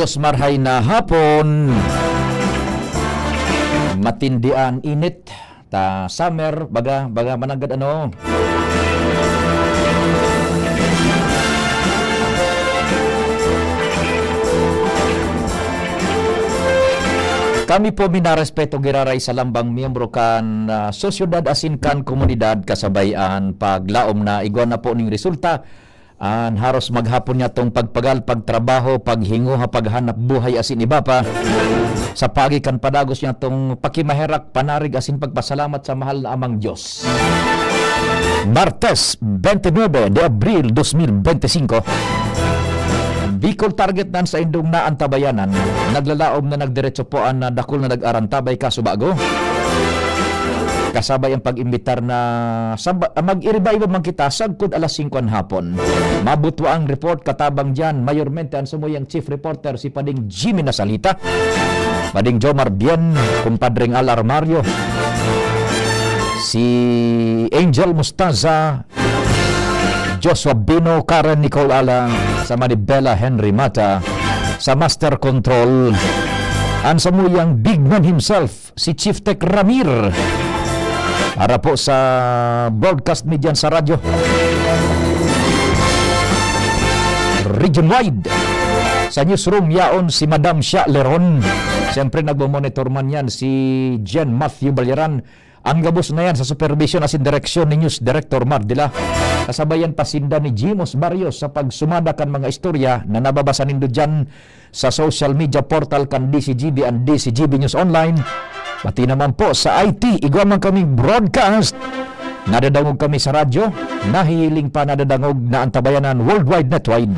Diyos marhay na hapon. Matindian init ta summer baga managad ano. Kami po minarespeto giraray sa lambang miyembro kan sosyedad asin kan komunidad kasabayan paglaom na igwan na po ning resulta. Haros maghapon niya tong pagpagal, pagtrabaho, paghingo, paghanap buhay asin iba pa. Sa pagikan padagos niya tong pakimaherak, panarig asin pagpasalamat sa mahal na amang Diyos. Martes 29 de Abril 2025. Bicol target nan sa indong na antabayanan. Naglalaom na nagdiretso po ang dakol na nag-arantabay kasubago. Kasabay ang pag-imbitar na mag-iriba-iba man kita sagkod alas 5 hapon. Mabutwa ang report katabang dyan. Mayormente ang sumuyang chief reporter si Pading Jimmy Nasalita, Pading Jomar Bien, kumpadring Al Armario, si Angel Mustaza, Joshua Bino, Karen Nicole Alang, sa Manibela Henry Mata, sa Master Control, ang samuyang big man himself, si Chief Tech Ramir, para po sa broadcast media sa radyo region-wide. Sa newsroom yaon si Madam Sha Leron. Siyempre nagmo-monitor man yan si Jen Matthew Balyaran. Ang gabos na yan sa supervision asin direksyon ni News Director Mardila. Kasabayan pasinda ni Jimos Barrios sa pagsumada kan mga istorya na nababasa nindo dyan sa social media portal kan DCGB and DCGB News Online. Pati naman po sa IT, igwa man kaming broadcast. Nadadangog kami sa radyo, nahihiling pa nadadangog na antabayanan worldwide netwide.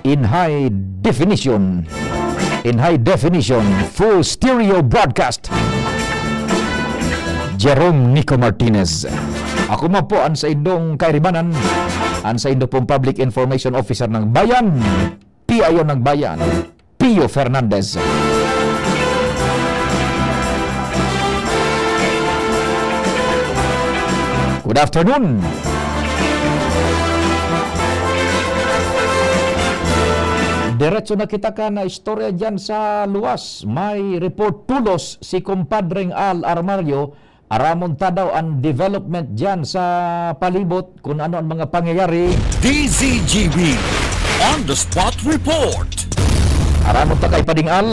In high definition, full stereo broadcast. Jerome Nico Martinez. Ako man po ang sa indong kairibanan, ang sa indong pong Public Information Officer ng Bayan, PIO ng Bayan, Pio Fernandez. Good afternoon. Diretso na kita ka na istorya dyan sa luwas. May report tulos si kumpadring Al Armario. Aramon ta daw ang development dyan sa palibot kung ano ang mga pangyayari. DZGB On The Spot Report. Aramon ta kay Pading Al.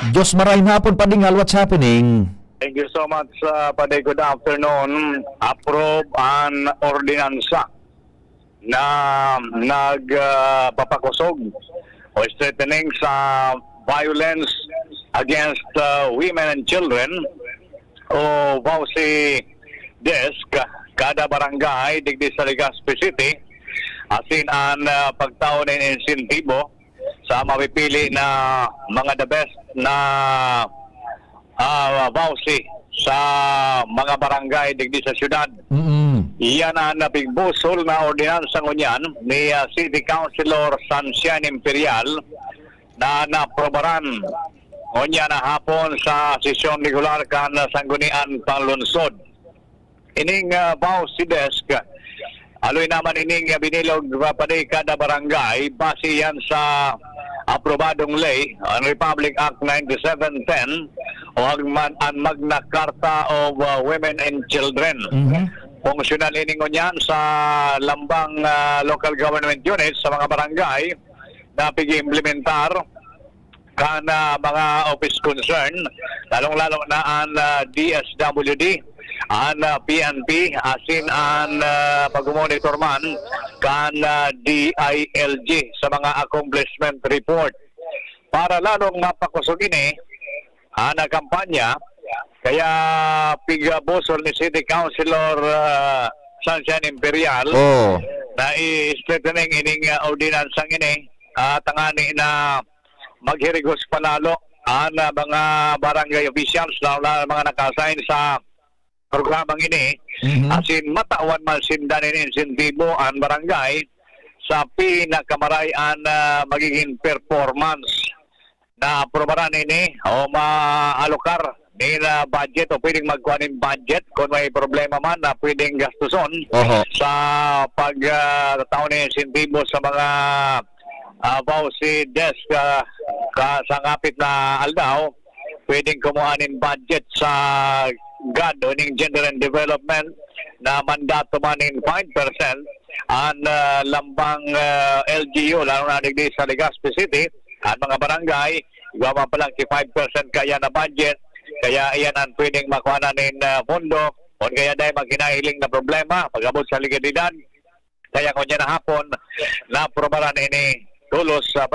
Diyos maray hapon Pading Al, what's happening? Thank you so much, Paday. Good afternoon. Approve an ordinansa na nagpapakusog o strengthening sa violence against women and children o Bausi Desk kada barangay digdi sa Legazpi City asin ang pagtaon ng insentibo sa mapipili na mga the best na Bausi sa mga barangay digdi sa syudad. Iyan ang napigbusol na ordinansa ngunyan ni City Councilor Sunshine Imperial na naprobaran ngunyan na hapon sa sesyon regular kan sanggunian panglunsod. Ining Bausi Desk, aloy naman ining binilog paday kada barangay base yan sa aprobadong ley ang Republic Act 9710 o ang Magna Carta of Women and Children. Fungsyonal iningon yan sa lambang local government units sa mga barangay na pigi-implementar kana mga office concern, lalong-lalo na ang DSWD, ang PNP, asin ang pag-monitor man kan DILG sa mga accomplishment report. Para lalong mapakusog ini ang kampanya, kaya pigabusol ni City Councilor Sunshine Imperial na i-strengthening ining ordinansang ini tangani na maghirigos panalo ang mga barangay officials na mga naka-assign sa programang ini asin matawan man sindan ini insentibo ang barangay sa pinakamarayan magiging performance na aprobaran ini o maalokar ni na budget o pwedeng magkuha ng budget kung may problema man na pwedeng gastuson Oho. sa pagtataon ng insentibo sa mga voucher desk sa ngapit na aldaw. Pwedeng kumuha ng budget sa GAD o ng Gender and Development na mandato man ng 5% ang lambang LGU, lalo na digdi sa Legazpi City at mga barangay, gawa pa lang 5% kaya na budget, kaya iyan ang pwedeng makuha na ng pondo kung kaya dahil magkinahiling na problema pag-abot sa legalidad. Kaya kung yan na hapon, naprobaran ini tulos sa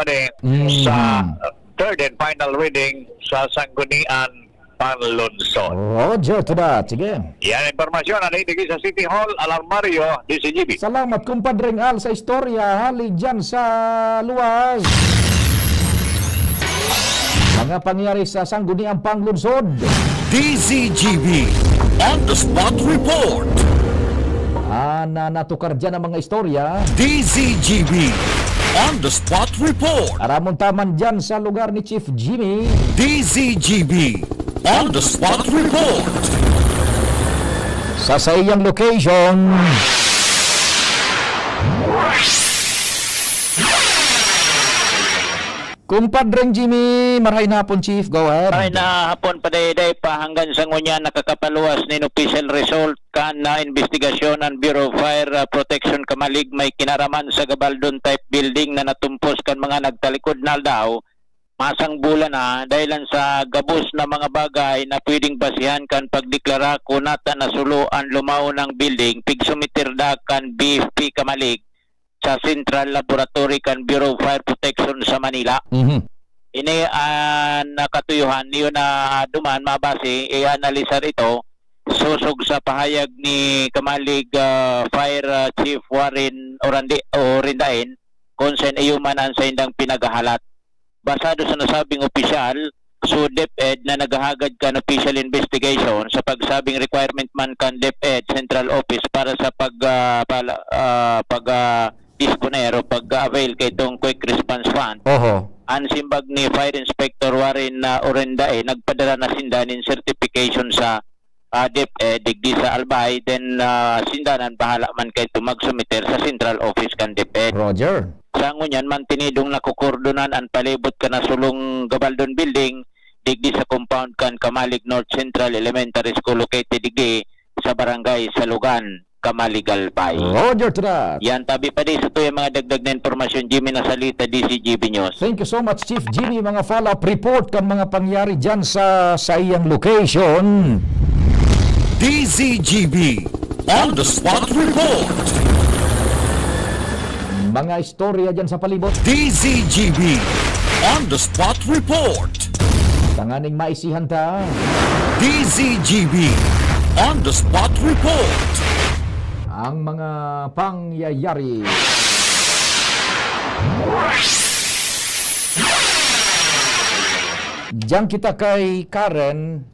third and final reading sa Sanggunian Panlunsod. Roger to that. Sige. Yan ang impormasyon na naitigi sa City Hall, Alarmario, DCGB. Salamat kumpadreng Al sa istorya. Hali dyan sa luwas. Mga pangyari sa Sangguniang Panlunsod. DCGB On the Spot Report. Natukar dyan ang mga istorya. DCGB On the Spot Report. Aramon taman dyan sa lugar ni Chief Jimmy. DCGB On the Spot Report. Sa iyang location. Kumpadreng Jimmy, marahay na hapon, Chief. Go ahead. Ay na hapon pa day pa hanggang sa ngunya nakakapaluwas nin official result kan na investigasyon ng Bureau of Fire Protection Kamalig may kinaraman sa Gabaldon type building na natumpos kan mga nagtalikod na daw masang bulan na dahilan sa gabos na mga bagay na pwedeng basihan kan pagdeklara kunata na suluan lumaw ng building pigsumitirda kan BFP Kamalig sa Central Laboratory kan Bureau of Fire Protection sa Manila. Ini nakatuyuhan niyo na duman mabase i-analisar ito susog sa pahayag ni Kamalig Fire Chief Warren Orindain kung saan iyumanan sa indang pinagahalat. Basado sa nasabing opisyal, so DepEd na naghahagad kan official investigation sa pagsabing requirement man kan DepEd Central Office para sa disponer o pag-avail kay itong Quick Response Fund. Oho. Ang simbag ni Fire Inspector Warren Orendae nagpadala na sindanin certification sa DepEd digdi sa Albay, then sindanan bahala man kay ito magsumiter sa Central Office kan DepEd. Roger. Sa ngunyan mantinidong nakukordonan ang palibot ka na sulong Gabaldon Building digdi sa compound kan Kamalig North Central Elementary School located digdi sa barangay Salugan, Kamalig, Albay. Roger to that. Yan, tabi pa di sa ito yung mga dagdag na informasyon, Jimmy Nasalita, DCGB News. Thank you so much, Chief Jimmy. Mga follow-up report kan mga pangyari dyan sa iyang location. DCGB On the Spot Report. Mga istorya dyan sa palibot. DCGB On the Spot Report. Tanganing maisihan ta. DCGB On the Spot Report. Ang mga pangyayari. Diyan kita kay Karen.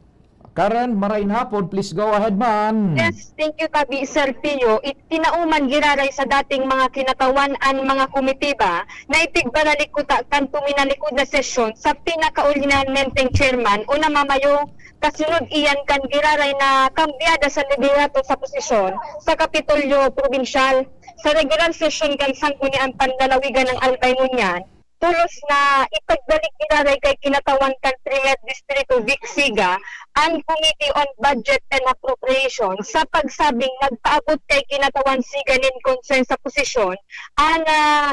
Karen, marahin hapon. Please go ahead, man. Yes, thank you, Kabi Sir Pio. Itinauman giraray sa dating mga kinatawan ang mga komitiba na itigbanalikuta kan tuminalikod na sesyon sa pinakaulinanmenteng chairman o namamayo kasunod iyan kan giraray na kambyada sa liderato sa posisyon sa Kapitolyo Provincial sa regular session kan Sangguniang Panlalawigan ng Albay ngunyan. Tulos na ipagbalik giraray kay kinatawan kan Premier Distrito Vic Siga ang Committee on Budget and Appropriation sa pagsabing nagpaabot kay kinatawan Siga nin concern sa posisyon ang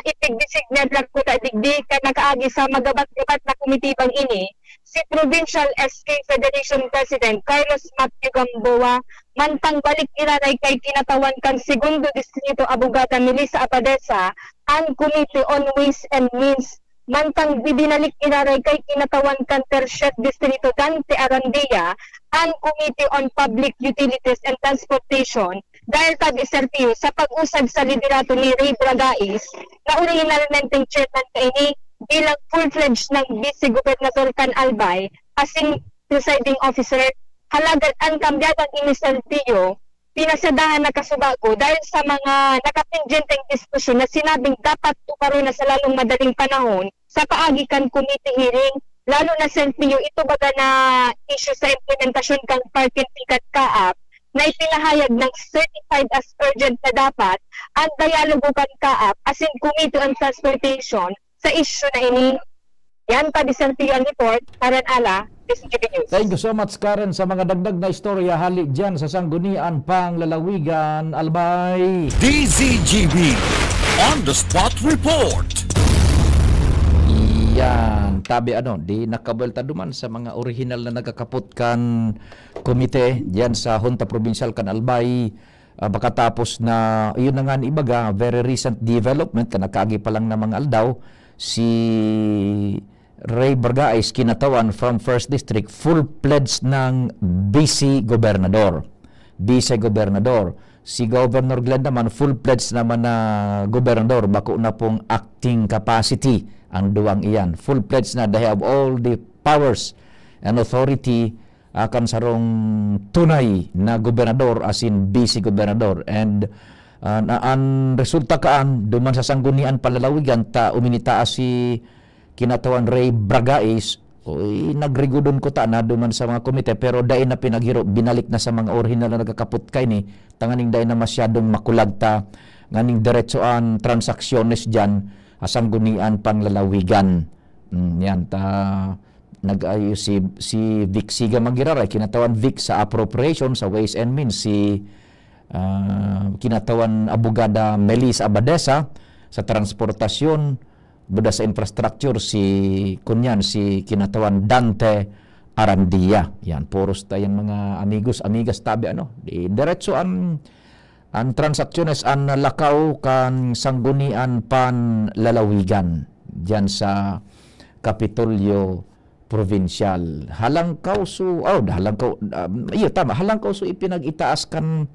ipigdesignate lang ko digdi ka nakaagi sa magabat-gabat na komitibang ini si Provincial SK Federation President Carlos Matthew Gamboa mantang balik giraray kay kinatawan kan Segundo Distrito Abogada Melissa Apadesa ang Committee on Ways and Means mantang bibinalik giraray kay kinatawan kan Tertiary Distrito Dante Arandia ang Committee on Public Utilities and Transportation dahil tabi Sir Pio sa pag-usad sa liderato ni Ray Bragais na originalmente chairman kaini bilang full-fledged ng Vice Gobernador kan Albay asing presiding officer halagad ang kambyatang ini Sir Pio pinasadahan na kasubago dahil sa mga nakatinggenteng diskusyon na sinabing dapat tukaroon na sa lalong madaling panahon sa paagikan committee hearing lalo na Senpio, ito baga na issue sa implementasyon kang parking ticket kaap, na ipinahayag ng certified as urgent na dapat ang dialogo kan kaap as in Committee on Transportation sa issue na ini. Yan pa di Senpio ang report, Karen Ala, PCGB News. Thank you so much, Karen, sa mga dagdag na istorya hali dyan sa Sanggunian Panglalawigan. Albay! DZGB On the Spot Report. Yan, tabi di nakabelta duman sa mga original na nagakaputkan komite diyan sa Junta Provincial kan Albay. Baka tapos na yun na nga ibaga very recent development kanakagi pa lang na mga aldaw si Ray Bargaez kinatawan from 1st District full pledge ng Vice Gobernador. Si Governor Glenn naman full pledge naman na gobernador bako na pong acting capacity ang duwang iyan. Full pledge na they have all the powers and authority akan sarong tunay na gobernador as in Vice Gobernador. And ang resulta kaan duman sa Sanggunian Panlalawigan ta uminita si kinatawan Ray Bargaez nagrigudon ko ta na duman sa mga komite pero dahil na pinaghiro binalik na sa mga original na nagkakaput kay ni tanganing dahil na masyadong makulagta nganing diretsoan transaksyones dyan Sanggunian Panlalawigan. Yan ta nag-ayos si Vic Siga Magiraray kinatawan Vic sa appropriation sa Ways and Means si kinatawan abogada Melis Abadesa sa transportasyon buda sa infrastructure si kinatawan Dante Arandia. Yan puros tayo mga amigas tabi di diretso ang transaksyones ang lakaw kan Sanggunian Panlalawigan diyan sa Kapitolyo Provincial. Halangkaw so ipinag-itaas kan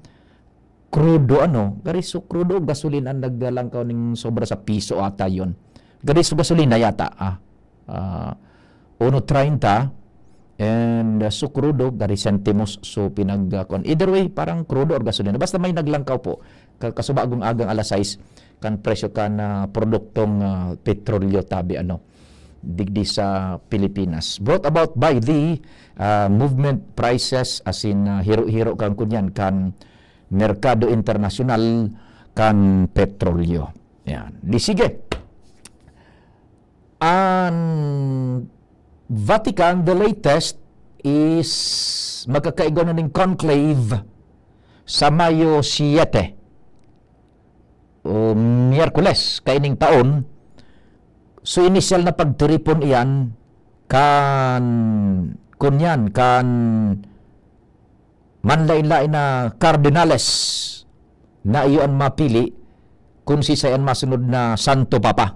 krudo gariso krudo gasolina ang nagdalangkaw ning sobra sa piso ata yon. Gariso gasolina yata 1.30 and krudo gari sentimos so pinagkon. Either way parang krudo or gasolina basta may naglangkaw po kasubagong agang alas 6 kan presyo kan produktong petrolyo tabi digdi sa Pilipinas. Brought about by the movement prices as in hiro-hiro kan kunyan kan Merkado Internasyonal kan petrolyo. Yan. Di sige. Ang Vatican, the latest is magkakaigo na ng conclave sa Mayo 7 o Miyerkules kaining taon. So initial na pagtiripon iyan kan manlain-lain na kardinales na iyon mapili kung si sayan masunod na Santo Papa.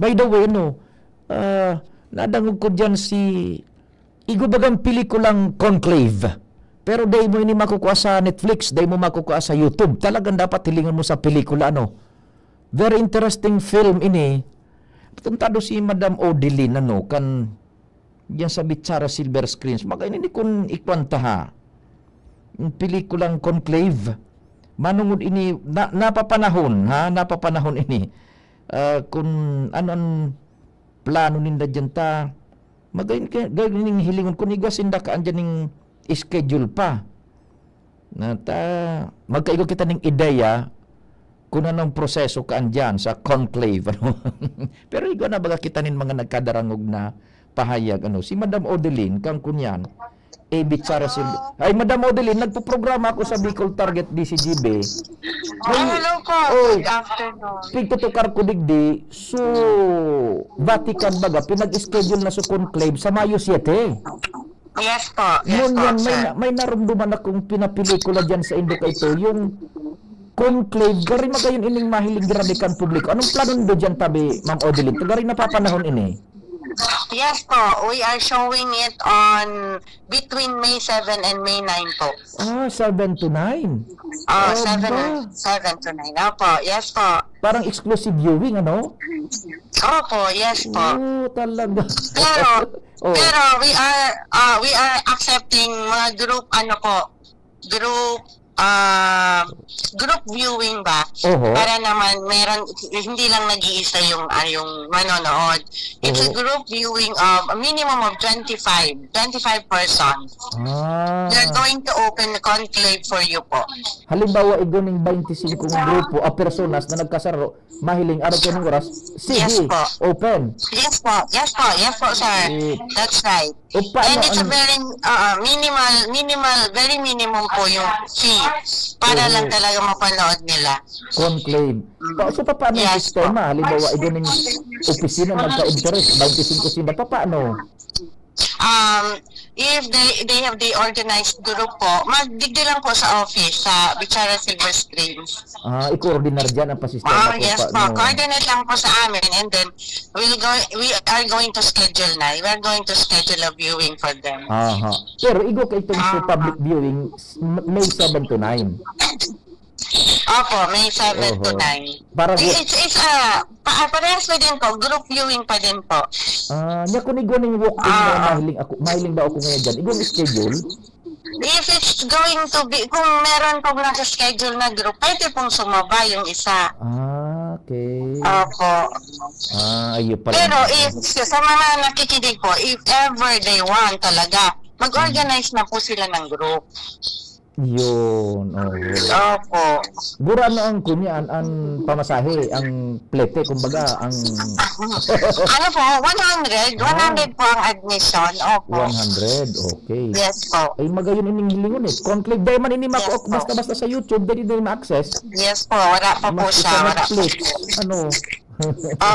By the way, nadangog ko dyan igubagang pelikulang Conclave. Pero day mo ini makukuha sa Netflix, day mo makukuha sa YouTube. Talagang dapat hilingan mo sa pelikula, Very interesting film ini. Tuntado si Madam Odeline, kan yan sa Bitsara Silver Screens. Magayon ini kung ikwanta ha. Pelikulang Conclave. Manungod ini, napapanahon ini. Kung anong plano ninda dyan ta, magayon hilingon kung igwasinda ka andyan ng schedule pa. Magkaigo kita ng ideya kung anong proseso ka andyan sa conclave. Pero igwa na baga kita nin mga nagkadarangog na pahayag. Si Madam Odeline, kang kunyan, Bitsara Silver. Ay, Madam Odeline, nagpo-programa ako sa Bicol Target DCGB. Hello po. Good afternoon. Pigtutukar ko digdi, so Vatican baga, pinag-schedule na sa conclave sa Mayo 7. Yes po. Yun yan, may narumduman akong pinapelikula dyan sa Indoka ito, yung conclave, gari magayon ining mahiling grabikan publiko. Anong plano nito dyan tabi, Ma'am Odeline? Gari napapanahon ini? Yes po. We are showing it on between May 7 and May 9 po. 7 to 9? 7 to 9. Opo. Yes po. Parang exclusive viewing, Opo. Yes po. Talaga. Pero we are accepting mga group group viewing ba? Oho. Para naman meron, hindi lang nag-iisa yung manonood. It's a Oho. group viewing of a minimum of 25 persons. They're going to open the conclave for you po. Halimbawa, iguning 25 grupo a personas na nagkasaro, mahiling araw kayo ng oras, sige, Yes po. open. Yes po, sir. That's right. O paano, And it's a very very minimum po yung fee para lang talaga mapanood nila. conclave. So, paano yung Yes, sistema? Halimbawa, iguning opisina magka-interest, 25 simba, paano? If they have the organized group po, magdigdi lang po sa office sa Bichara Silver Springs. I-coordinar dyan ang pasistema kung Yes po, paano. coordinate lang po sa amin, and then we are going to schedule na. We are going to schedule a viewing for them. Aha. Pero igo kay itong sa public viewing, May 7 to 9. Opo, May 7 to Oho. 9. Para Parehas pa din po, group viewing pa din po. nya kung iguning walk-in na mahiling ba ako ngayon dyan, igong schedule? If it's going to be, kung meron pong nakaschedule na group, pwede pong sumaba yung isa. Okay. Opo. Ayun pala. Pero if, sa mga nakikinig po, if ever they want talaga, mag-organize na po sila ng group. Yun. Opo. Gura no ang kunyan, ang pamasahe, ang plete, kumbaga, ang Ano po, 100 po ang admission. Opo. 100. Okay. Yes po. Ay magayon ining hilingon eh. Conclave day man ini mako Yes, po. basta sa YouTube dali din ma-access. Yes po, wala pa po Mas siya. Wala pa Netflix. po. Ano?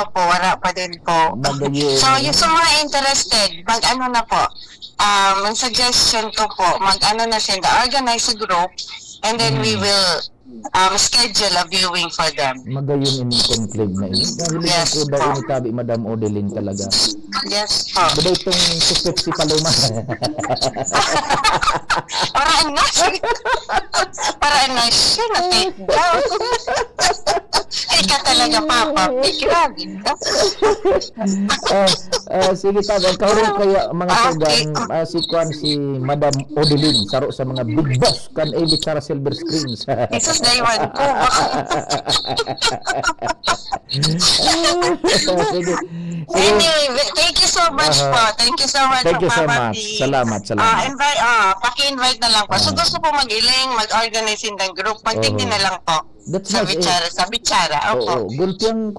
Opo, wala pa din po. Magayon. So, yung sa mga interested, mag-ano na po, ang suggestion ko po, mag-ano na sila, organize a group, and then we will schedule a viewing for them. Magayon ining conclave na ini. Dahil Yes, ko daw po. ini tabi Madam Odeline talaga. Yes po. Bada itong suspect si Paloma. Paraan na siya. Paraan na siya. Na-take down. Ika talaga, Papa. Grabe ka. Sige tabi, karon kaya mga Okay. tugang si Madam Odeline saro sa mga big boss kan Elite Sara Silver Screens. Jesus, daywan po. Sige. Anyway, thank you so much po. Thank you so much Thank you po, so Papa much. P. Salamat. Paki-invite na lang po. So gusto po mag-iling, mag-organize in ng group, magtignan na lang po. That's Sa nice, Bichara, sa Bichara. Oo, Opo. gultiyang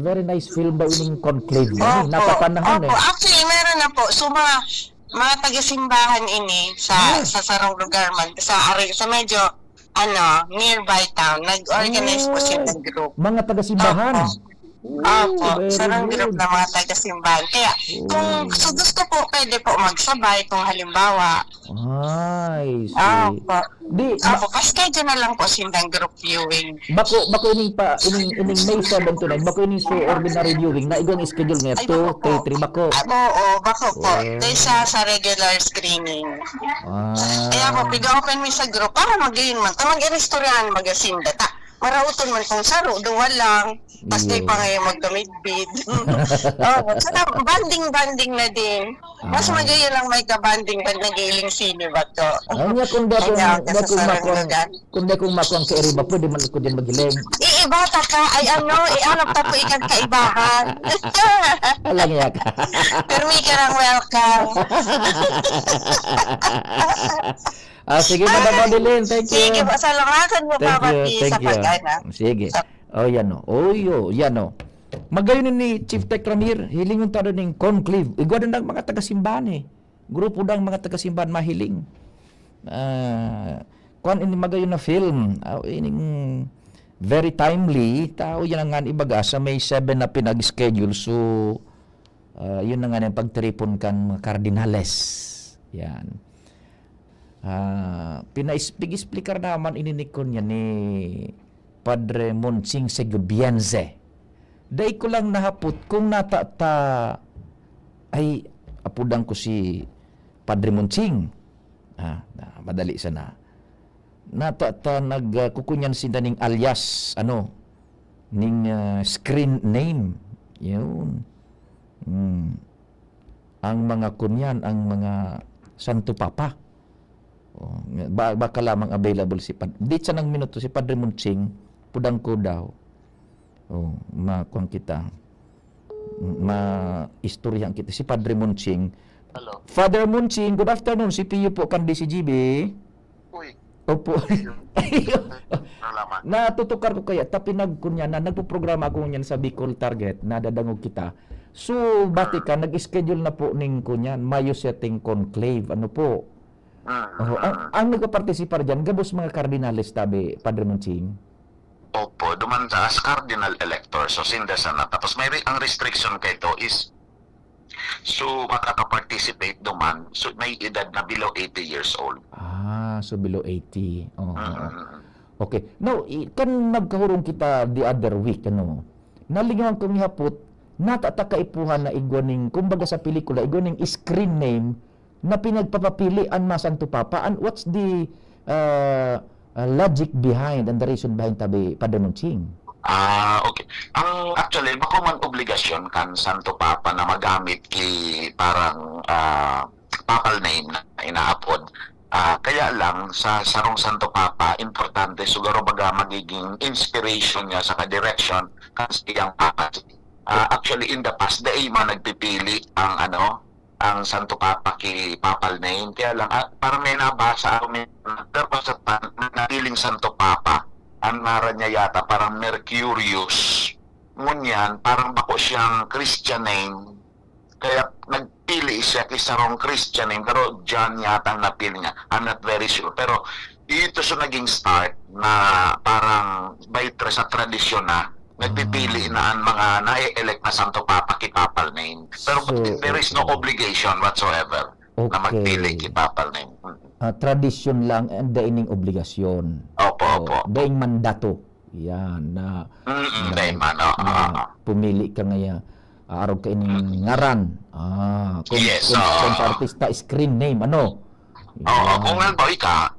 very nice film daw ining conclave na. Napapanahon Opo. Actually, meron na po. So, mga taga-simbahan ini sa sarong lugar man, sa medyo, nearby town, nag-organize po sila ng group. Mga taga-simbahan. Opo, very sarang good. group ng mga taga-simbahan. Kaya, kung gusto po, pwede po magsabay kung halimbawa. Ay, see. Opo. Di, Opo, pa-schedule na lang po silang group viewing. bako ining May 7 to 9, bako ining so ordinary viewing na igong schedule nga 2, 3, 3 bako. Oo, bako po. Dahil sa regular screening. Kaya po, piga-open mi sa group para mag-gain man. Mag-restauran, mag-asinda. Marauton man kung saro, duwa lang. Tapos di pa ngayon magkamidbid. Saka banding na din. Mas magayon lang may kabanding pag nag-iling sino ba to? Anya kung kung makuang ka ba pwede man ko din magiling. Iibata ka, ay ianap ta po ikang kaibahan. Alang yak. Pero may karang welcome. Sige, Madam Odeline, thank you. Sige, pasalamatan mo pa sa pag-ana. Sige. Yan o. Yan o. Magayon ni Chief Tech Ramir, hilingon tayo ng conclave. Igwa din ng mga taga-simbahan eh. Grupo ng mga taga-simbahan mahiling. Kuan ini magayon na film. Ining very timely. Tao yan ang nga ibaga sa May 7 na pinag-schedule. So, yun na nga yung pagtripon kan mga kardinales. Yan. Pina-explicar naman ininikon niya ni Padre Monsing Segubiense. Day ko lang nahapot kung natata ay apudang ko si Padre Monsing. Madali sana. Natata nagkukunyan sila ning alias ning screen name. Yun. Ang mga kunyan, ang mga Santo Papa. Oh, baka lamang available si di siya ng minuto si Padre Munching pudang ko daw. Oh, makuang kita. Ma-istoryahan kita si Padre Munching. Hello. Father Munching, good afternoon. Si Pio po kan DCGB. Uy, Opo. salamat. Natutukar ko kaya tapi nagkunya na nagpo-programa ko niyan sa Bicol Target na dadangog kita. So bati ka nag-schedule na po ning kunyan Mayo setting conclave ano po. Oh, ang nagpa-participar diyan gabos mga kardinales tabi Padre Munching. Opo, duman sa as cardinal elector, so sinda sana. Tapos ang restriction kay ito is, so makaka-participate duman, so may edad na below 80 years old. Ah, so below 80. Oh. Okay. Now, kan nagkahurong kita the other week ano. Nalingawan ko mihapot natataka-ipuhan na igwaning kumbaga sa pelikula igwaning screen name na pinagpapapilian na Santo Papa, and what's the logic behind and the reason behind tabi Padre Munching? Okay. Ang actually, makuman obligasyon kan Santo Papa na magamit parang papal name na inaapod. Kaya lang sa sarong Santo Papa, importante siguro baga magiging inspiration niya sa ka-direction kasi iyang Papa. Actually, in the past, daima nagpipili ang Santo Papa ki papal name. Kaya lang, parang may nabasa ako, pero sa napiling Santo Papa, ang nara niya yata, parang Mercurius. Ngunyan, parang bako siyang Christian name. Kaya nagpili siya kisarong Christian name, pero John yata ang napili niya. I'm not very sure. Pero ito siya naging start na parang by sa tradisyon na nagpipili na ang mga na-elect na Santo Papa ki papal name. Pero there is no obligation whatsoever na magpili ki papal name. Tradisyon lang and daining obligasyon. Opo. Daing mandato. Yan na Daing man. pumili ka ngaya araw ka ining ngaran. Kung sa artista screen name ano. Kung halimbawa ikaw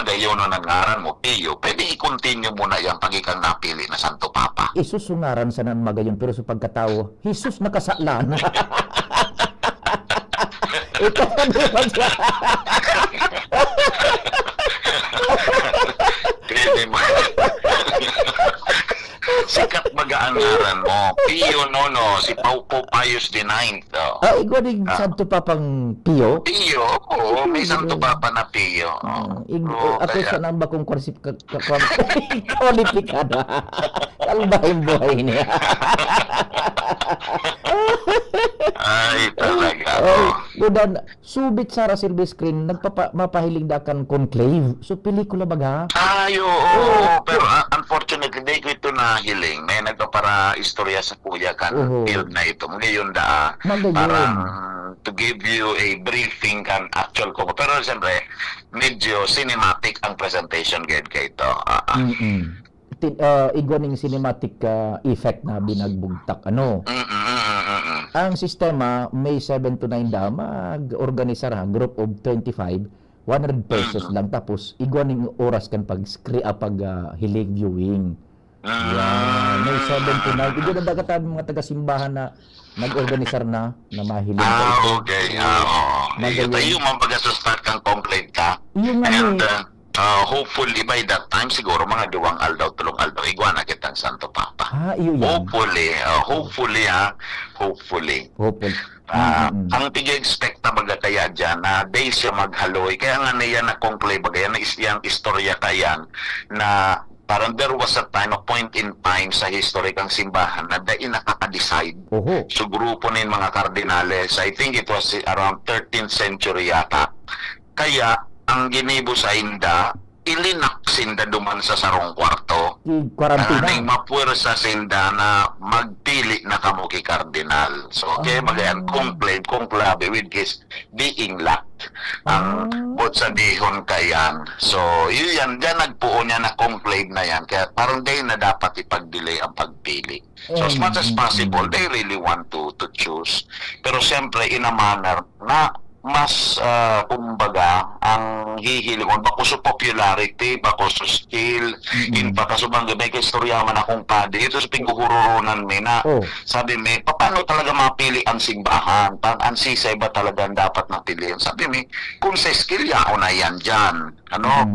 magayon na nangaran mo, Pio, pwede i-continue mo na yung pagikang napili na Santo Papa. Isusungaran sa nan magayon pero sa pagkatao, Jesus nakasaklan. Ito pa naman siya. Pwede mo. Sikat mag-aangaran mo. Pio Nono, si Paupo Pius IX. Ikaw din Santo Papang Pio? Pio, oo. May Santo Papa na Pio. Ako sa namba kong kwalipikada. Kalbahin buhay niya. Ay, talaga. Gudan, subit sa silver screen, mapahiling dakan conclave. So, pelikula baga? Oo. Pero unfortunately, di ko ito nahiling. May nagpapara istorya sa kuya kan field na ito. Ngayon parang to give you a briefing kan actual ko. Pero siyempre, medyo cinematic ang presentation guide kay ito. Igwaning cinematic effect na binagbugtak. Ang sistema, May 7 to 9 mag-organisar group of 25, 100 pesos lang. Tapos, igwaning oras kan pag hilig viewing. Yan, May 7 to 9. Igwan na dagatan mga taga-simbahan na nag-organisar na mahilig ka ito. Okay. Ito yung mabaga sa start kang complaint ka. And hopefully by that time, siguro mga 2 aldaw, 3 aldaw, igwan na kitang Santo Papa. Iyo yan. Hopefully. Ang tig-expect na baga kaya dyan na days siya maghaloy. Kaya nga niya na conclave baga yan, na isang istorya kayan na parang there was a point in time sa history kang simbahan na dahil nakaka-decide. So grupo nin mga kardinales, I think it was around 13th century yata. Kaya ang ginibo sa inda, ilinak sinda duman sa sarong kwarto. Quarantine. Mapuwersa sinda na magpili na kamo kay kardinal. So, kaya magayan, conclave with his being locked. Ang bot sa dihon kayan. So, yun dyan nagpuo niya na conclave na yan. Kaya parang day na dapat ipag-delay ang pagpili. So, as much as possible, they really want to choose. Pero siyempre, in a manner na mas kumbaga ang hihiling ko bako sa popularity, bako sa skill, in pakasubang may kaistorya man akong padi ito sa pingguhurunan mi na sabi mi paano talaga mapili ang simbahan, ang sisay ba talaga dapat napiliin, sabi mi kung sa skill yaon na yan dyan,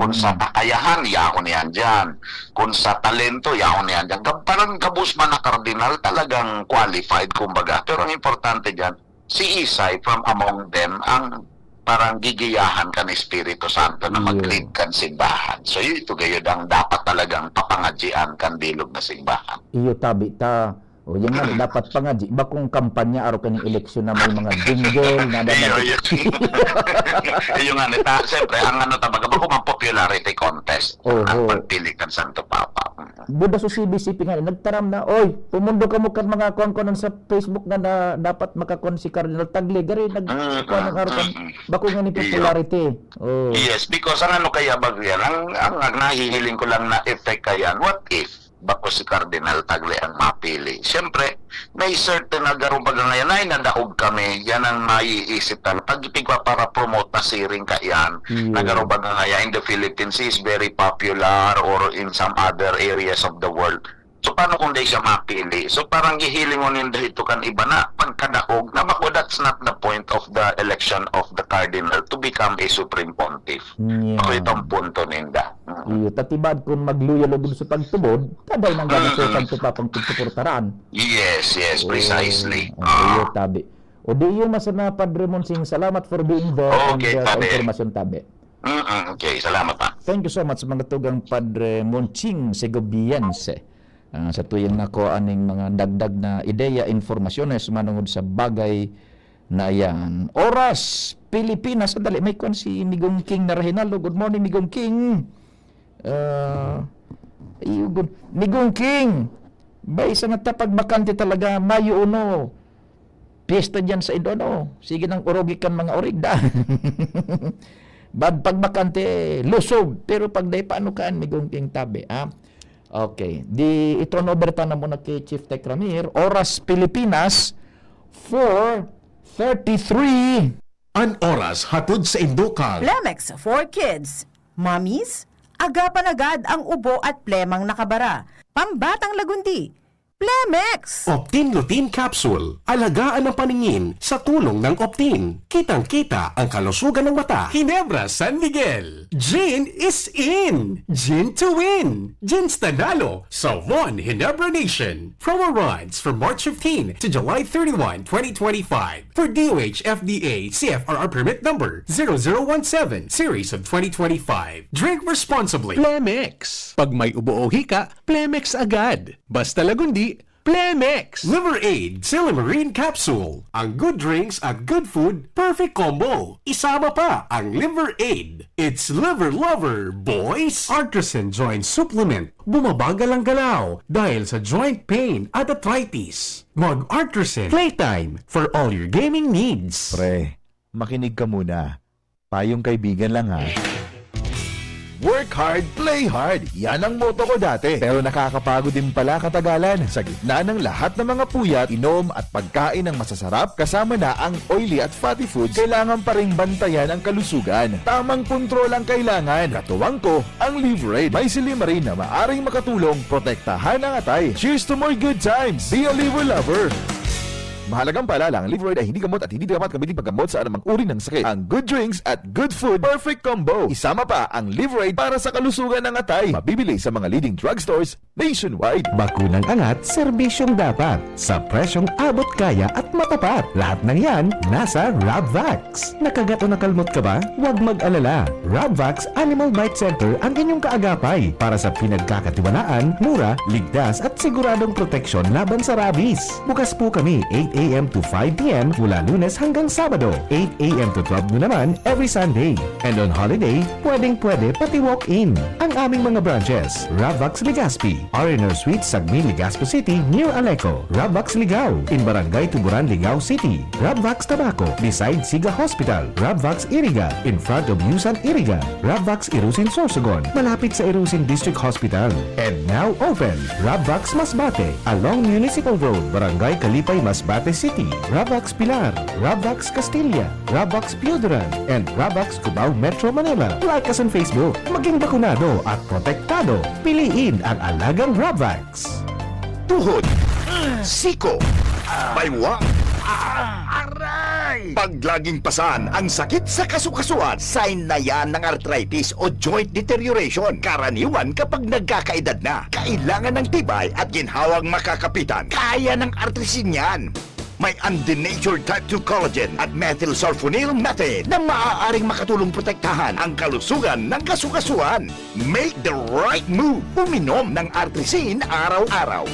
kung sa kakayahan yaon na yan dyan, kung sa talento yaon na yan dyan, parang kabus man na kardinal talagang qualified kumbaga, pero ang importante dyan si Isay from among them ang parang gigiyahan ka ng Espiritu Santo na mag-lead kan simbahan. So ito gayon ang dapat talagang papangadjian kan bilog na simbahan. Iyo tabi ta. O yan nga, dapat pangadji. Iba kung kampanya araw kaning eleksyon na may mga jingle na Iyo nga nita, siyempre ang tabaga ba kung popularity contest ang pagpili kan Santo Papa. Buda sa CBCP nga, nagtaram na, oy, pumundo ka mo kan mga kon sa Facebook na dapat makakon si Cardinal Tagle. Gari, nagkuhan ng araw kan, bako nga ni popularity. Yes, because ang kaya bagyan, ang nahihiling ko lang na effect kaya, what if bako si Cardinal Tagle ang mapili. Siyempre, may certain na garo baga ngayon ay nadaog kami. Yan ang maiisip na. Pag-ipig para promote na siring ka yan, na garo baga ngayon in the Philippines is very popular or in some other areas of the world. So, paano kung di siya mapili? So, parang gihiling mo nila ito kan iba na pagkadaog na bako that's not the point of the election of the Cardinal to become a Supreme Pontiff. So, itong punto ninda. Iyo, tatibad kung magluyalo dun sa pagtubod, taday nang ganang sa pagtupapang pagsuportaraan. Yes, precisely. Iyo, tabi. O di iyo masana, Padre Monsing, salamat for being there Okay, sa tabi. informasyon, tabi. Okay, salamat pa. Thank you so much mga tugang Padre Monsing Segoviense. Sa tuyang nako aning mga dagdag na ideya, informasyones manungod sa bagay na yan. Oras, Pilipinas. Sandali, may kwan si Migong King na Reginaldo. Good morning, Migong King. Migong King. Ba, isa nga tapag bakante talaga, Mayo 1. Piyesta dyan sa Indono. Sige nang urogikan mga origda. Bad pagbakante, lusog. Pero pag day paano kaan, Migong King tabi, Okay. Di i-turn over ta na muna kay Chief Tech Ramir. Oras Pilipinas 4:33. An oras hatod sa Indokal. Plemex for Kids. Mommies, agapan agad ang ubo at plemang nakabara. Pambatang lagundi. Plemex! Optin Lutein Capsule. Alagaan ang paningin sa tulong ng Optin. Kitang-kita ang kalusugan ng mata. Ginebra San Miguel. Gin is in. Gin to win. Gin's Tanalo sa One Ginebra Nation. Promo runs from March 15 to July 31, 2025. For DOH FDA CFRR permit number 0017 series of 2025. Drink responsibly. Plemex. Pag may ubo o hika, Plemex agad. Basta lagundi, Plemex! Liver Aid Silimarine Capsule. Ang good drinks at good food, perfect combo. Isama pa ang Liver Aid. It's liver lover, boys! Artisan Joint Supplement. Bumabagal ang galaw dahil sa joint pain at arthritis. Mag-Artisan Playtime for all your gaming needs. Pre, makinig ka muna. Payong kaibigan lang ha. Work hard, play hard. Yan ang motto ko dati. Pero nakakapagod din pala katagalan. Sa gitna ng lahat ng mga puyat, inom at pagkain ng masasarap, kasama na ang oily at fatty foods, kailangan pa ring bantayan ang kalusugan. Tamang kontrol ang kailangan. Katuwang ko, ang Liverade. May silimarin na maaring makatulong protektahan ang atay. Cheers to more good times. Be a liver lover. Mahalagang paalala, ang Liverade ay hindi gamot at hindi dapat gamitin paggamot sa anumang uri ng sakit. Ang good drinks at good food, perfect combo. Isama pa ang Liverade para sa kalusugan ng atay. Mabibili sa mga leading drugstores nationwide. Bakunang angat, serbisyong dapat. Sa presyong abot kaya at matapat. Lahat ng yan, nasa Rabvax. Nakagat o nakalmot ka ba? Huwag mag-alala. Rabvax Animal Bite Center ang inyong kaagapay para sa pinagkakatiwalaan, mura, ligtas at siguradong proteksyon laban sa rabies. Bukas po kami 8 a.m. to 5 p.m. mula Lunes hanggang Sabado. 8 a.m. to 12 noon naman every Sunday. And on holiday, pwedeng-pwede pati walk-in. Ang aming mga branches, Rabvax Legazpi, R&R Suite, Sagmi, Legazpo City, near Aleco. Rabvax Ligao, in Barangay Tuburan, Ligao City. Rabvax Tabaco, beside Siga Hospital. Rabvax Iriga, in front of Yusan Iriga. Rabvax Irusin Sorsogon, malapit sa Irusin District Hospital. And now open, Rabvax Masbate, along Municipal Road, Barangay Kalipay, Masbate City. Rabvax Pilar, Rabvax Castilla, Rabvax Piuderan, and Rabvax Cubao Metro Manila. Like us on Facebook, maging bakunado at protektado. Piliin ang alagang Rabvax. Tuhod, siko, baywa, aray! Pag laging pasan ang sakit sa kasukasuan, sign na yan ng arthritis o joint deterioration. Karaniwan kapag nagkakaedad na, kailangan ng tibay at ginhawang makakapitan. Kaya ng artrisin yan. May undenatured type 2 collagen at methylsulfonyl methane na maaaring makatulong protektahan ang kalusugan ng kasukasuan. Make the right move. Uminom ng artrisin araw-araw.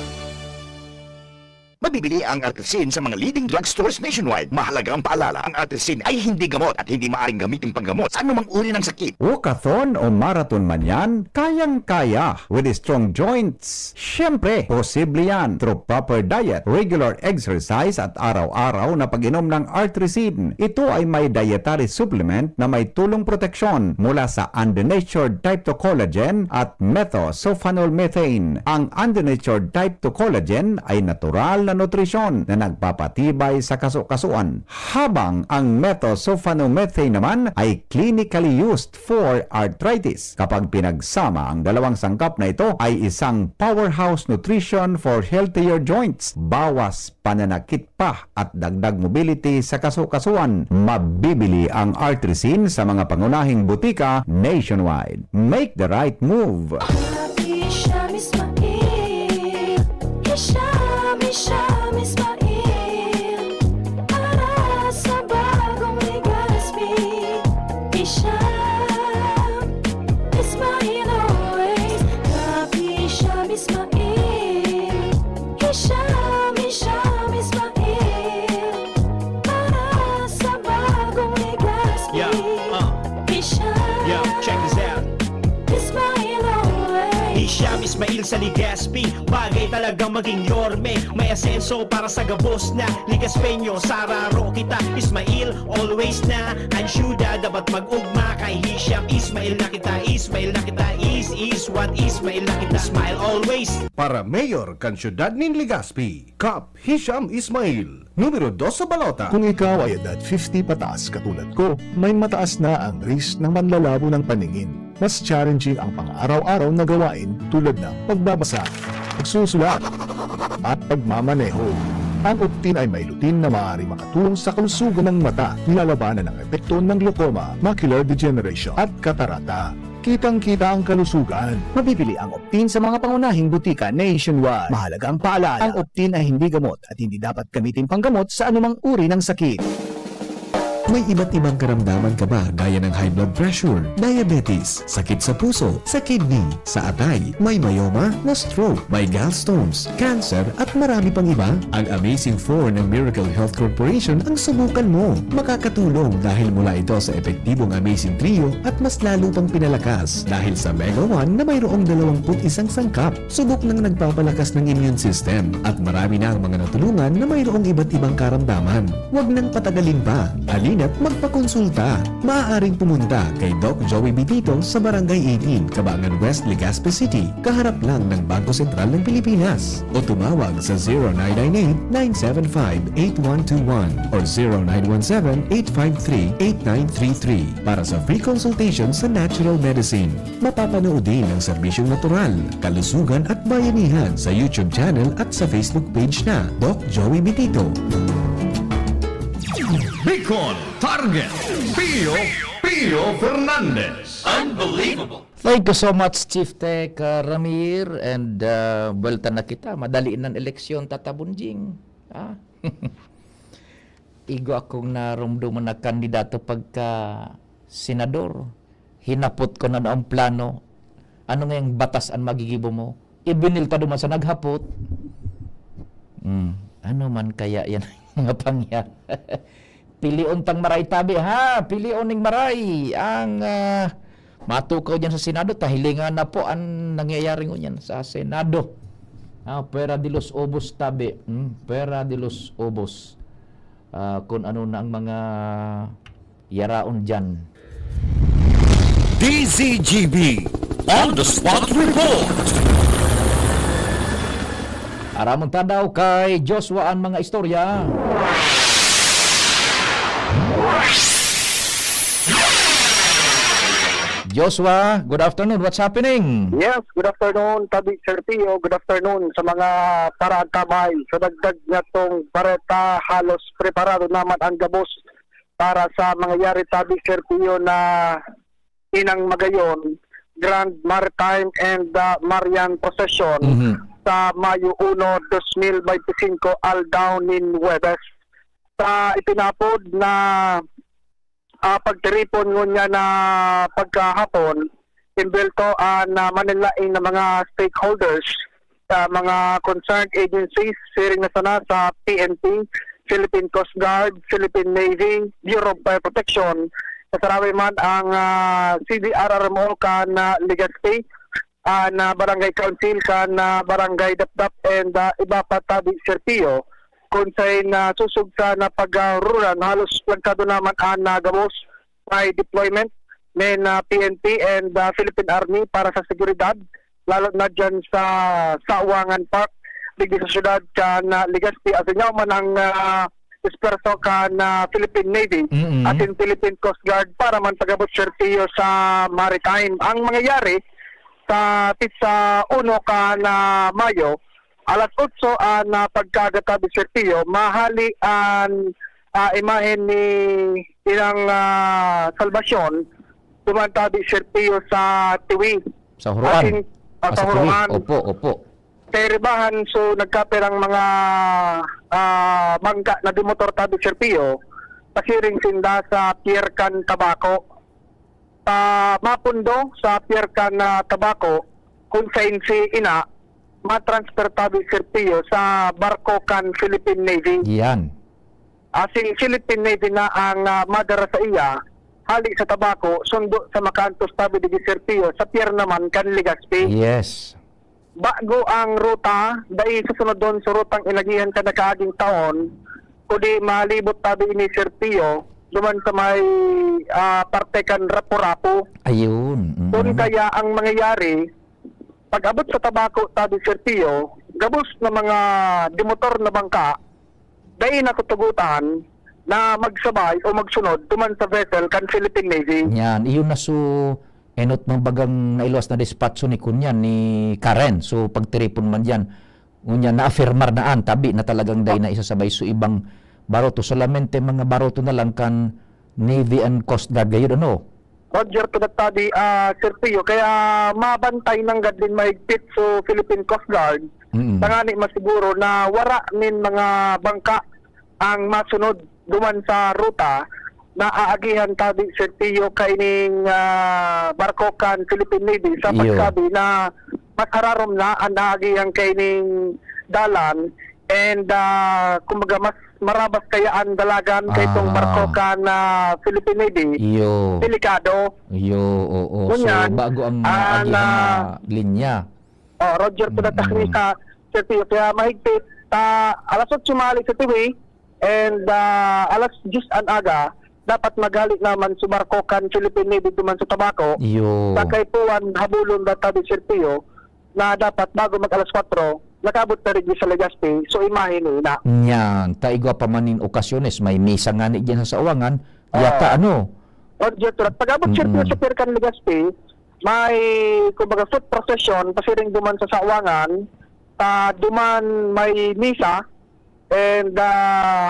Mabibili ang artrisin sa mga leading drugstores nationwide. Mahalaga ang paalala, ang artrisin ay hindi gamot at hindi maaaring gamitin panggamot sa anumang uri ng sakit. Walkathon o marathon man yan, kayang-kaya with strong joints. Siyempre, posible yan through proper diet, regular exercise at araw-araw na pag-inom ng artrisin. Ito ay may dietary supplement na may tulong proteksyon mula sa undenatured type 2 collagen at methylsulfonyl methane. Ang undenatured type 2 collagen ay natural na nutrisyon na nagpapatibay sa kasukasuan, habang ang methylsulfonyl methane naman ay clinically used for arthritis. Kapag pinagsama ang dalawang sangkap na ito ay isang powerhouse nutrition for healthier joints, bawas pananakit pa at dagdag mobility sa kasukasuan. Mabibili ang artrisin sa mga pangunahing butika nationwide. Make the right move. Hisham Ismail, para sa bagong Legazpi. Hisham Ismail always, Hisham Ismail. Hisham Ismail, para sa bagong Legazpi. Hisham, check this out. Ismail always. Hisham Ismail sa Legazpi, bagay talagang maging yorme. May asenso para sa gabos na Legazpeño. Sararo kita, Ismail always na. Ansyuda, dapat mag-ugma kay Hisham Ismail na kita. Ismail na kita, is what Ismail na kita. Smile always. Para Mayor kan Syudad nin Legazpi, Kap Hisham Ismail, numero 2 sa balota. Kung ikaw ay edad 50 pataas katulad ko, may mataas na ang risk ng manlalabo ng paningin. Mas challenging ang pang-araw-araw na gawain tulad ng pagbabasa, pagsusulat, at pagmamaneho. Ang Optin ay may lutin na maaari makatulong sa kalusugan ng mata, nilalabanan ang epekto ng glaucoma, macular degeneration, at katarata. Kitang-kita ang kalusugan. Mabibili ang Optin sa mga pangunahing butika nationwide. Mahalaga ang paalala, ang Optin ay hindi gamot at hindi dapat gamitin panggamot sa anumang uri ng sakit. May iba't ibang karamdaman ka ba gaya ng high blood pressure, diabetes, sakit sa puso, sa kidney, sa atay, may myoma, na stroke, may gallstones, cancer at marami pang iba? Ang Amazing 4 ng Miracle Health Corporation ang subukan mo. Makakatulong dahil mula ito sa epektibong Amazing Trio at mas lalo pang pinalakas dahil sa Mega 1 na mayroong 21 sangkap. Subok ng nagpapalakas ng immune system at marami na ang mga natulungan na mayroong iba't ibang karamdaman. Huwag nang patagalin pa. At magpakonsulta. Maaaring pumunta kay Doc Joey Bitito sa Barangay 18, Cabangan West, Legazpi City, kaharap lang ng Bangko Sentral ng Pilipinas. O tumawag sa 0998-975-8121 or 0917-853-8933 para sa free consultation sa natural medicine. Mapapanood din ang serbisyong natural, kalusugan at bayanihan sa YouTube channel at sa Facebook page na Doc Joey Bitito. Bicol Target Pio Fernandez. Unbelievable. Thank you so much, Chief Tech Ramir. And welta na kita. Madali ng eleksyon, tatabunjing. Igo akong narumduman na kandidato pagka senador. Hinapot ko na ang plano. Ano ngayong batas ang magigibo mo? Ibinilta duman sa naghapot. Ano man kaya yan mga pangya? Pilion tang maray tabi ha, pilion ning maray ang matukaw dyan sa Senado, tahilingan na po ang nangyayari ngunyan sa Senado. Pera de los Obos tabi. Pera de los Obos. Kung ano na ang mga yaraon dyan. DZGB On the Spot Report. Aramon tadaw kay Joshua ang mga istorya. Joshua, good afternoon. What's happening? Yes, good afternoon, Tabi Sir Pio. Good afternoon sa mga paraang kamay. Sa dagdag nga tong bareta, halos preparado naman ang gabos para sa mangyayari, Tabi Sir Pio, na inang magayon, Grand Maritime and Marian Procession sa Mayo 1, 2025 Aldaw in Huwebes. Sa itinapod na pagtiripon ngunya na pagkahapon, imbelto na manilaing na mga stakeholders sa mga concerned agencies, siring na sana sa PNP, Philippine Coast Guard, Philippine Navy, Bureau of Fire Protection, kasarawi man ang CDRRMO kan Legazpi, na Barangay Council kan Barangay Dapdap and iba pa, Tabi Sir Pio, kung sa'y na susugsa na pag-ruran, halos plantado naman ang nagamos by deployment ng PNP and Philippine Army para sa seguridad, lalo na dyan sa Sawangan Park, digdi sa syudad kan Legazpi. At inyaw man ang disperso kan Philippine Navy at in Philippine Coast Guard para man pagabot sertiyo sa maritime. Ang mangyayari sa pizza 1 kan Mayo, alas 8 na pagkagatabi sertiyo, mahali ang imahen ni ilang salbasyon tumantabi sertiyo sa Tiwi. Sa Huruan. Sa Huruan. Opo. Teribahan, so nagkaperang mga mangga na dimotor tabi sertiyo, pasiring sinda sa Piercan Tabaco. Mapundo sa Piercan Tabaco, kung sa si ina, matransfer tabi sertiyo sa barko kan Philippine Navy. Yan. Asing Philippine Navy na ang madara sa iya, hali sa Tabaco, sundo sa Macantos tabi di sertiyo, sa pier naman kan Legazpi. Yes. Bago ang ruta, dahil susunod doon sa rutang ilagihan ka na kaaging taon, kundi malibot tabi ni sertiyo, duman sa may parte kan Rapo-Rapo. Ayun. Doon kaya ang mangyayari, pag-abot sa Tabaco, tabi sertiyo, gabos na mga dimotor na bangka, dahil natutugutan na magsabay o magsunod tuman sa vessel kan Philippine Navy. Yan. Iyon na enot ng bagang nailuwas na dispatcho ni Kunyan, ni Karen. So, pagtiripon man yan, ngunyan na-affirmar na tabi na talagang dahil na isasabay so ibang baroto. Solamente mga baroto na lang kan Navy and Coast Guard. Gayon ano? Roger, tudatadi, Sir Pio, kaya mabantay ng gadin mahigpit so Philippine Coast Guard. Tangani masiguro na wara min mga bangka ang masunod duman sa ruta na aagihan tabi Sir Pio kaining barko kan Philippine Navy sa pagsabi na masararom na ang aagihan kaining dalan and kumbaga mas marabas kaya ang dalagan kay itong barko kan Philippine Navy. Delikado. Oo. Kunyan, so, bago ang aagihan na linya. Roger, tudatahni ka Sir Pio, kaya mahigpit alas 8 mali sa TV and alas 10 ang aga dapat maghalik naman sa barko kan Philippine Navy duman sa Tabaco. Sakay puwan habulon databi Sir Pio na dapat bago mag alas 4 nakabot na rin sa Legazpi, so imahin na. Yan, taigwa pa manin okasyones, may misa nga ni dyan sa Sawangan, yata ano? Roger, pag-abot Sir Pio sa Piercan Legazpi, may kumbaga foot procession, pasiring duman sa Sawangan, duman may misa, and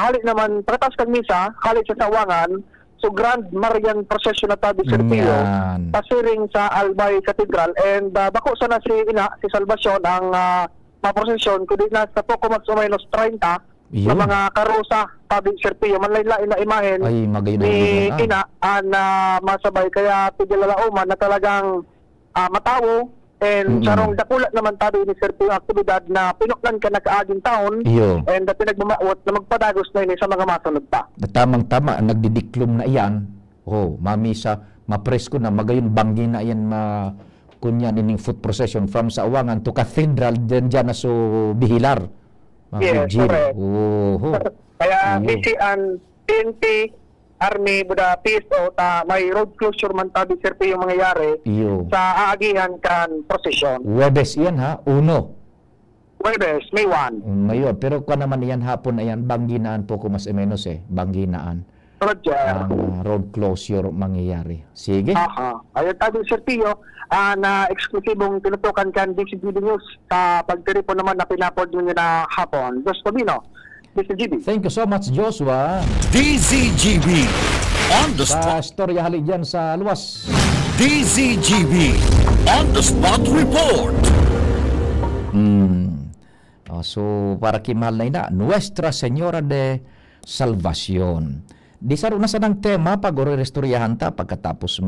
halik naman, pagkatapos kang misa, halik sa Sawangan, so Grand Marian Procession na tabi Sir Pio, pasiring sa Albay Cathedral, and bako sana si Salvacion ang maprosesyon, kundi na sa poco mas o menos 30 na mga karosa tabi Sir Pio, manlaylain na imahen ni ina na masabay, kaya tigilalaoman na talagang matawo and sarong dakulat naman tabi ni Sir Pio aktibidad na pinuklan ka na kaaging taon and pinagmamawat na magpadagos na ini sa mga masunod pa. Tamang-tama, nagdidiklom na iyan. Mamisa, mapresko na magayon banggi na yan kunyan ining foot procession from sa Awangan to Cathedral dyan na so Bihilar. Yes, Jim. correct. Oho. Kaya Iyo. busy ang PNP, Army, Budapest, o may road closure man tabi, Sir P, yung mangyayari Iyo. sa aagihan kan procession. Webes yan ha, uno. Webes, May 1. Ngayon, pero kung naman yan hapon na yan, bangginaan po ko mas o menos bangginaan. Roger. Ang road closure mangyayari. Sige. Aha. Ayun tabi, Sir Pio, na eksklusibong tinutukan kan DCGB News sa pagtiripon naman na pinapod nyo na hapon. Dos Tobino, DCGB. Thank you so much, Joshua. DZGB on the Sa storya hali dyan sa luwas. DZGB on the spot report. So, para kimahal na ina, Nuestra Señora de Salvacion. Di sa na sa ng tema, pag restoryahan ta, pagkatapos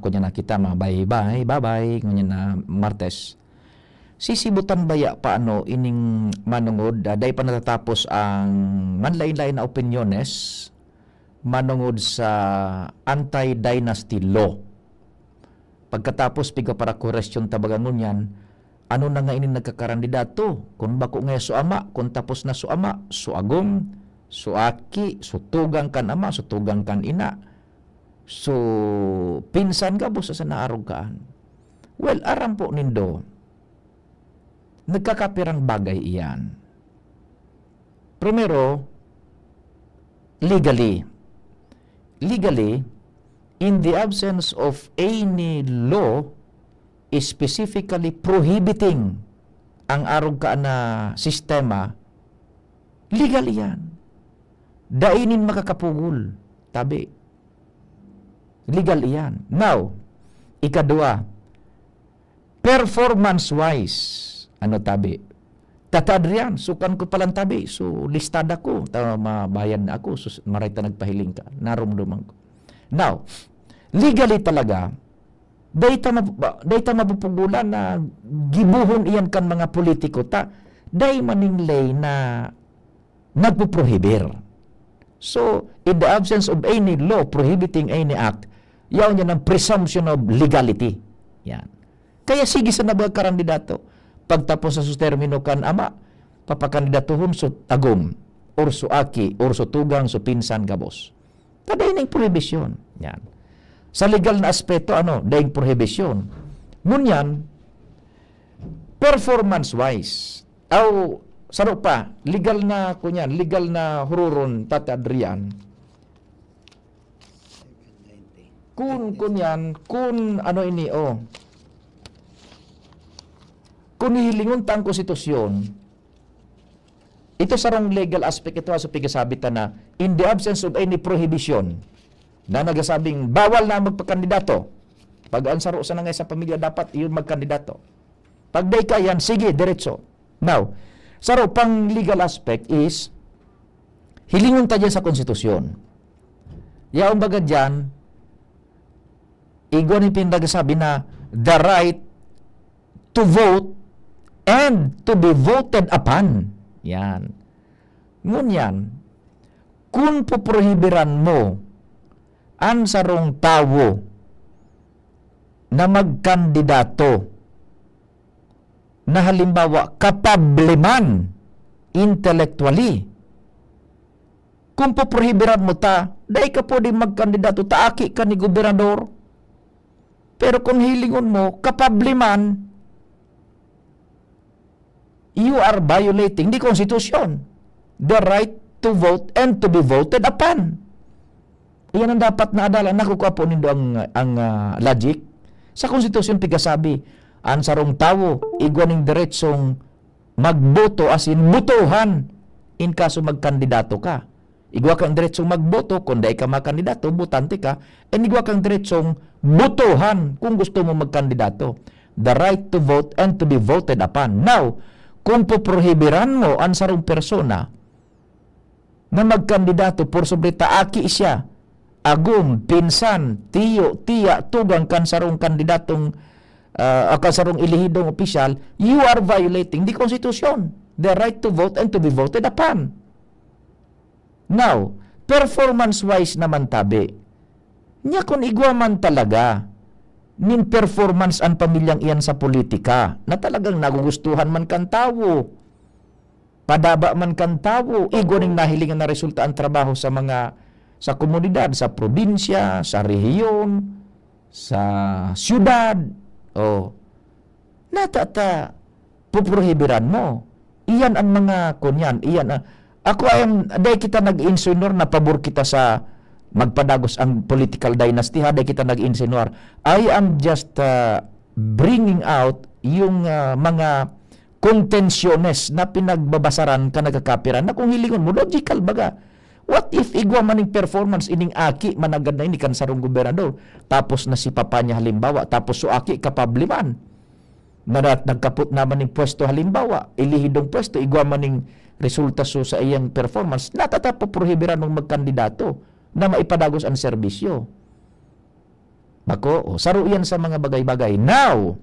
kunya na kita, bye-bye, kunya na Martes. Sisibutan baya paano ining manungod, dahil pa natatapos ang manlain-lain na opinyones, manungod sa anti-dynasty law. Pagkatapos, piga para question tabagangon yan, ano na nga ini nagkakandidato? Kung bako nga suama, kung tapos na suama, suagom, suaki, sutugang kan ama, sutugang kan ina. So, pinsan ka busa sa naarog kaan. Well, aram po nindo, nagkakapirang bagay iyan. Primero, legally, in the absence of any law specifically prohibiting ang arog ka na sistema, legal yan. Dainin makakapugol. Tabi. Legal yan. Now, ikadua, performance-wise, tabi? Tatadriyan, sukan ko palang tabi. So, listada ko. Mabayad na ako. So, maray ta nagpahiling ka. Narumduman ko. Now, legally talaga, dayta mapupugulan na gibuhon iyan kan mga politiko day maninglay na nagpuprohibir. So, in the absence of any law prohibiting any act, yaw niya ng presumption of legality. Yan. Kaya sige sa nabag kandidato, pagtapos sa termino kan ama, papakandidatuhon so tagom, or so aki, or so tugang, so pinsan gabos. Taday ng prohibition. Yan. Sa legal na aspeto, daing prohibition. Ngunyan, performance-wise, saro pa, legal na hururon, tatadriyan. Kung hilingon tang konstitusyon, ito sarong legal aspect ito sa pigasabitan na in the absence of any prohibition, na nagasabing bawal na magpakandidato. Pag ansaro sa nangay sa pamilya dapat iyon magkandidato. Pag day ka yan, sige, diretso. Now, saro pang legal aspect is hilingon ta dyan sa konstitusyon. Yaong baga dyan, igwan yung pinagasabi na the right to vote and to be voted upon. Yan. Ngunyan, kung puprohibiran mo ang sarong tawo na magkandidato na halimbawa kapable man intellectually, kung puprohibiran mo day ka po din magkandidato, taaki ka ni gobernador. Pero kung hilingon mo, kapable man, you are violating the Constitution, the right to vote and to be voted upon. Iyan ang dapat na adala. Nakukuha po nindo ang logic. Sa konstitusyon, pigasabi, ang sarong tawo, igwaning diretsong magboto, as in, butuhan, in kaso magkandidato ka. Igwa kang diretsong magboto, kung dahil ka magkandidato, butante ka, and igwa kang diretsong butuhan, kung gusto mo magkandidato. The right to vote and to be voted upon. Now, kung puprohibiran mo ang sarong persona na magkandidato, por sobre taaki siya, agum, pinsan, tiyo, tiya, tugang kansarong kandidatong kansarong ilihidong opisyal, you are violating the Constitution, the right to vote and to be voted upon. Now, performance-wise naman tabi, Nya kung igwaman talaga, nin performance ang pamilyang iyan sa politika, na talagang nagugustuhan man kan tao, padaba man kan tao, igwaning nahilingan na resulta ang trabaho sa komunidad, sa probinsya, sa rehiyon, sa syudad, natata, puprohibiran mo. Iyan ang mga kunyan, iyan ako dahil kita nag-insinuar na pabor kita sa magpadagos ang political dynasty, dahil kita nag-insinuar. I am just bringing out yung mga kontensyones na pinagbabasaran ka nagkakapiran na kung hilingon mo, logical baga. What if igwa maning performance ining aki managad na ini kan sarong gobernador, tapos na si papa niya halimbawa, tapos so aki kapabliman, nagkaput naman ng pwesto halimbawa, ilihidong pwesto, igwa maning resulta so sa iyang performance, natatapo prohibiran ng magkandidato na maipadagos ang serbisyo. Bako, saro yan sa mga bagay-bagay. Now,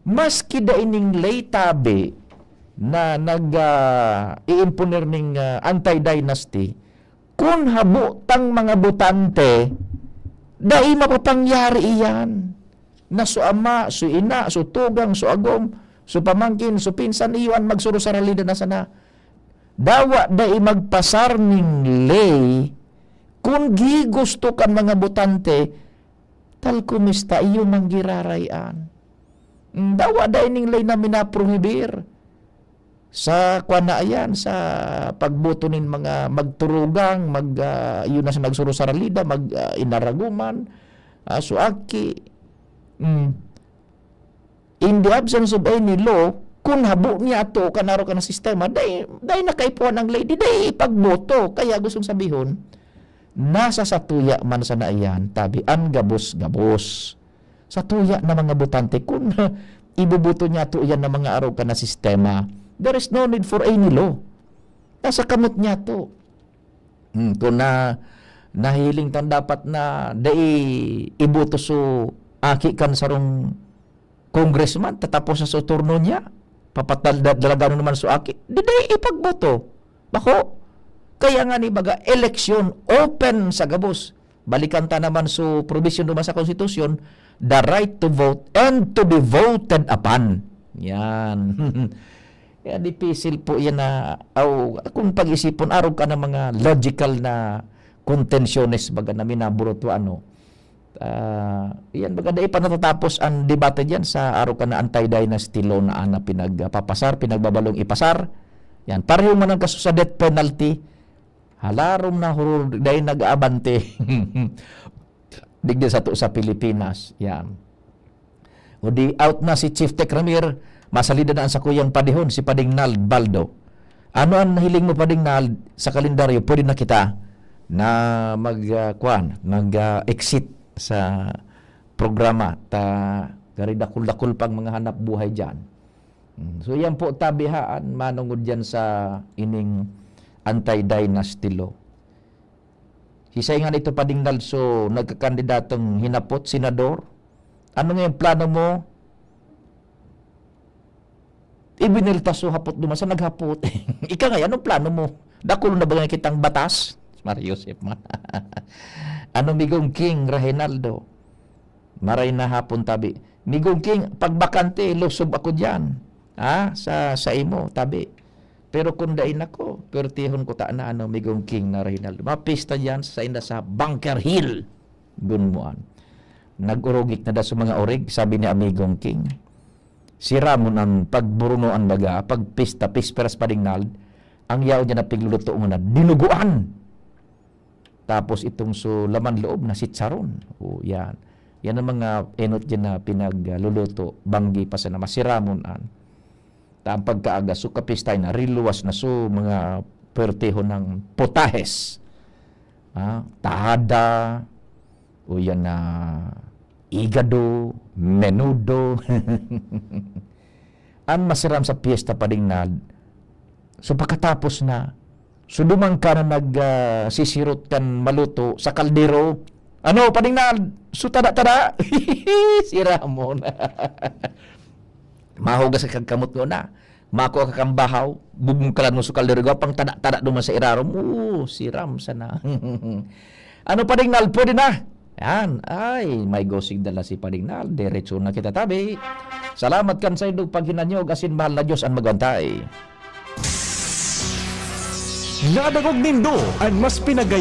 maski da ining lay tabi na nag-i-imponer ning anti-dynasty, kung habo tang mga botante, dahil mapapangyari iyan. Na so ama, so ina, so tugang, so agom, so pamangkin, so pinsan, iyan magsuro sa realidad na sana. Dawa dahil magpasar ning lay, kung gusto kan mga botante, tal kumista iyo manggirarayan. Dawa dahil ning lay na minaprohibir sa kwanaayan, sa pagboto nin mga magturugang, yun na sa nagsuro sa realidad, inaraguman, suaki. In the absence of any law, kung habo niya ito, kanaro ka ng sistema, dahil nakaipuan ang lady, dahil ipagboto. Kaya gustong sabihon, nasa sa tuya man sa naiyan, tabi, ang gabos-gabos. Sa tuya na mga botante, kung ibubuto niya ito yan na mga araw ka na sistema, there is no need for any law. Nasa kamot niya ito. Kung nahiling tan dapat na dahil ibuto so aki kan sarong congressman, tatapos sa turno niya, papatalagano naman so aki, di ipagboto. Bako, kaya nga ni baga, eleksyon open sa gabos. Balikan ta naman so provision naman sa konstitusyon, the right to vote and to be voted upon. Yan. Kaya dipisil po yan na, kung pag-isipon, araw ka ng mga logical na contentiones baga na minaburoto yan baga dahil pa natatapos ang debate dyan sa araw ka na anti-dynasty law na pinagbabalong ipasar. Yan, pareho man ang kaso sa death penalty, halarom na hurur dahil nag-aabante digdi sa to sa Pilipinas. Yan. O di out na si Chief Tech Ramir, masalida na ang sa kuyang padihon, si Padingnal Baldo. Ano ang hiling mo Padingnal sa kalendaryo? Pwede na kita na mag-exit sa programa gari dakul-dakul pang mga hanap buhay dyan. So yan po tabihaan manungod dyan sa ining anti-dynasty law. Hisayngan ito Padingnal, so nagkakandidatong hinapot, senador. Ano nga yung plano mo? Ibiniltaso hapot dumasa naghapot. Ika nga, anong plano mo? Dakul na ba nga kitang batas? Mario Joseph man. Ano Migong King Reginaldo? Maray na hapon tabi. Migong King, pagbakante, lusob ako dyan. Sa imo, tabi. Pero kung dain ako, pertihon ko ta na Migong King na Reginaldo. Mapista dyan sa inda sa Bunker Hill. Gunmuan. Nag-urugik na da sa mga orig, sabi ni Amigong King. Sira mo ng pagburunoan baga, pagpista, pisperas Padingnal, ang yaw niya na pigluluto mo na dinuguan. Tapos itong so laman loob na sitsaron. Yan. Yan ang mga enot dyan na pinagluluto, banggi pa sa na masiramon an. Taang pagkaaga, so kapistay na, riluwas na so mga perteho ng potahes. Tahada, o yan na igado, menudo. Ang masiram sa piyesta Padingnal. So pagkatapos na, so dumang ka na nagsisirot kan maluto sa kaldero. Ano Padingnal? So tada-tada. Sira mo na. Mahugas ka kamot mo na. Mako ka kang bahaw. Bugong kalan mo sa kaldero. Pang tada-tada duman sa irarom. Siram sana. Ano Padingnal? Pwede na. Yan, ay, may gosig dala si Padignal. Diretso na kita tabi. Salamat kan sa indong paghinanyog asin mahal na Diyos ang magantay. Nadagog nindo ang mas pinagay